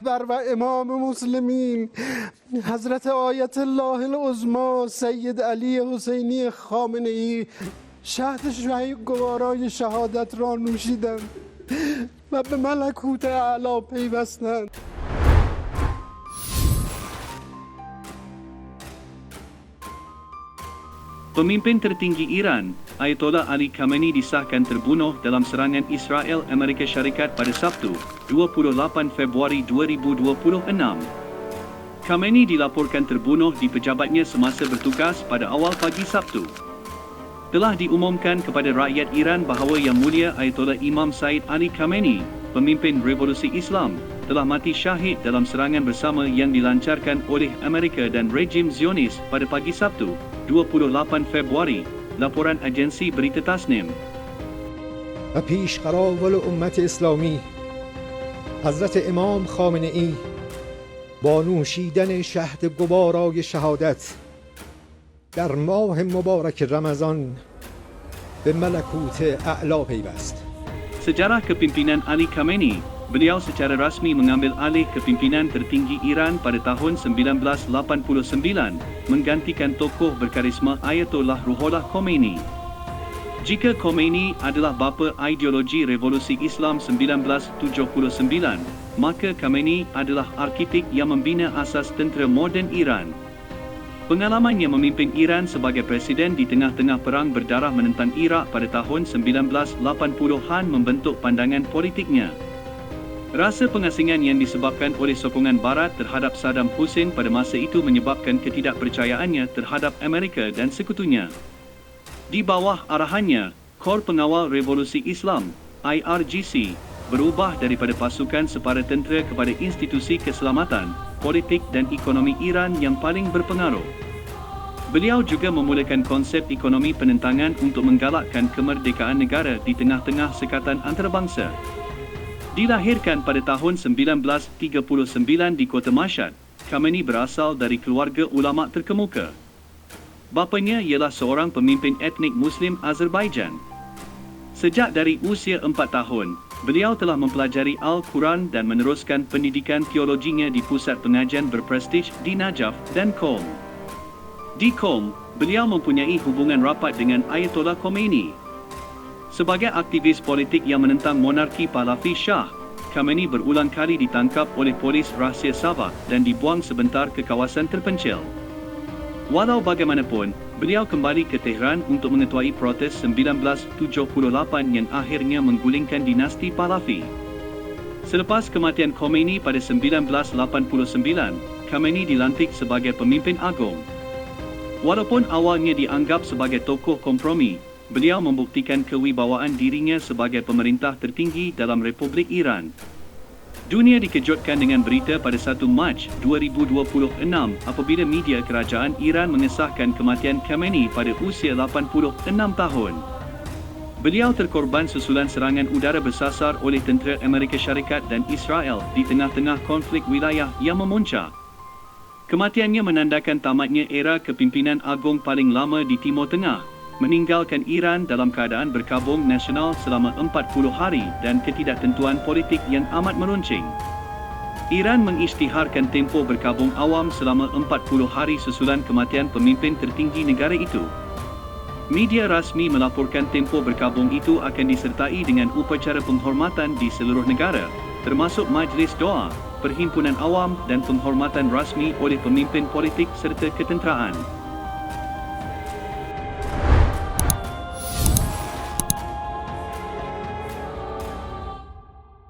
رهبر و امام مسلمین حضرت آیت الله العظما سید علی حسینی خامنه ای شهد گوارای شهادت را نوشیدند و به ملکوت اعلی پیوستند. Pemimpin tertinggi Iran, Ayatollah Ali Khamenei disahkan terbunuh dalam serangan Israel Amerika Syarikat pada Sabtu, 28 Februari 2026. Khamenei dilaporkan terbunuh di pejabatnya semasa bertugas pada awal pagi Sabtu. Telah diumumkan kepada rakyat Iran bahawa Yang Mulia Ayatollah Imam Said Ali Khamenei, pemimpin revolusi Islam, telah mati syahid dalam serangan bersama yang dilancarkan oleh Amerika dan rejim Zionis pada pagi Sabtu, 28 Februari, laporan agensi berita Tasnim. و پیشقراول امت اسلامی حضرت امام خامنه ای با نوشیدن شهد گوارای شهادت در ماه مبارک رمضان به ملکوت اعلی پیوست. Sejarah kepimpinan Ali Khamenei, beliau secara rasmi mengambil alih kepimpinan tertinggi Iran pada tahun 1989, menggantikan tokoh berkarisma Ayatollah Ruhollah Khomeini. Jika Khomeini adalah bapa ideologi revolusi Islam 1979, maka Khamenei adalah arkitek yang membina asas tentera moden Iran. Pengalamannya memimpin Iran sebagai presiden di tengah-tengah perang berdarah menentang Iraq pada tahun 1980-an membentuk pandangan politiknya. Rasa pengasingan yang disebabkan oleh sokongan Barat terhadap Saddam Hussein pada masa itu menyebabkan ketidakpercayaannya terhadap Amerika dan sekutunya. Di bawah arahannya, Kor Pengawal Revolusi Islam, IRGC, berubah daripada pasukan separa tentera kepada institusi keselamatan, politik dan ekonomi Iran yang paling berpengaruh. Beliau juga memulakan konsep ekonomi penentangan untuk menggalakkan kemerdekaan negara di tengah-tengah sekatan antarabangsa. Dilahirkan pada tahun 1939 di Kota Mashhad, Khamenei berasal dari keluarga ulama terkemuka. Bapanya ialah seorang pemimpin etnik Muslim Azerbaijan. Sejak dari usia 4 tahun, beliau telah mempelajari Al-Quran dan meneruskan pendidikan teologinya di pusat pengajian berprestij di Najaf dan Qom. Di Qom, beliau mempunyai hubungan rapat dengan Ayatollah Khomeini. Sebagai aktivis politik yang menentang monarki Pahlavi Shah, Khamenei berulang kali ditangkap oleh polis rahsia Sabah dan dibuang sebentar ke kawasan terpencil. Walau bagaimanapun, beliau kembali ke Tehran untuk mengetuai protes 1978 yang akhirnya menggulingkan dinasti Pahlavi. Selepas kematian Khomeini pada 1989, Khamenei dilantik sebagai pemimpin agung. Walaupun awalnya dianggap sebagai tokoh kompromi, beliau membuktikan kewibawaan dirinya sebagai pemerintah tertinggi dalam Republik Iran. Dunia dikejutkan dengan berita pada 1 Mac 2026 apabila media kerajaan Iran mengesahkan kematian Khamenei pada usia 86 tahun. Beliau terkorban susulan serangan udara bersasar oleh tentera Amerika Syarikat dan Israel di tengah-tengah konflik wilayah yang memuncak. Kematiannya menandakan tamatnya era kepimpinan agung paling lama di Timur Tengah, meninggalkan Iran dalam keadaan berkabung nasional selama 40 hari dan ketidaktentuan politik yang amat meruncing. Iran mengisytiharkan tempoh berkabung awam selama 40 hari susulan kematian pemimpin tertinggi negara itu. Media rasmi melaporkan tempoh berkabung itu akan disertai dengan upacara penghormatan di seluruh negara, termasuk majlis doa, perhimpunan awam dan penghormatan rasmi oleh pemimpin politik serta ketenteraan.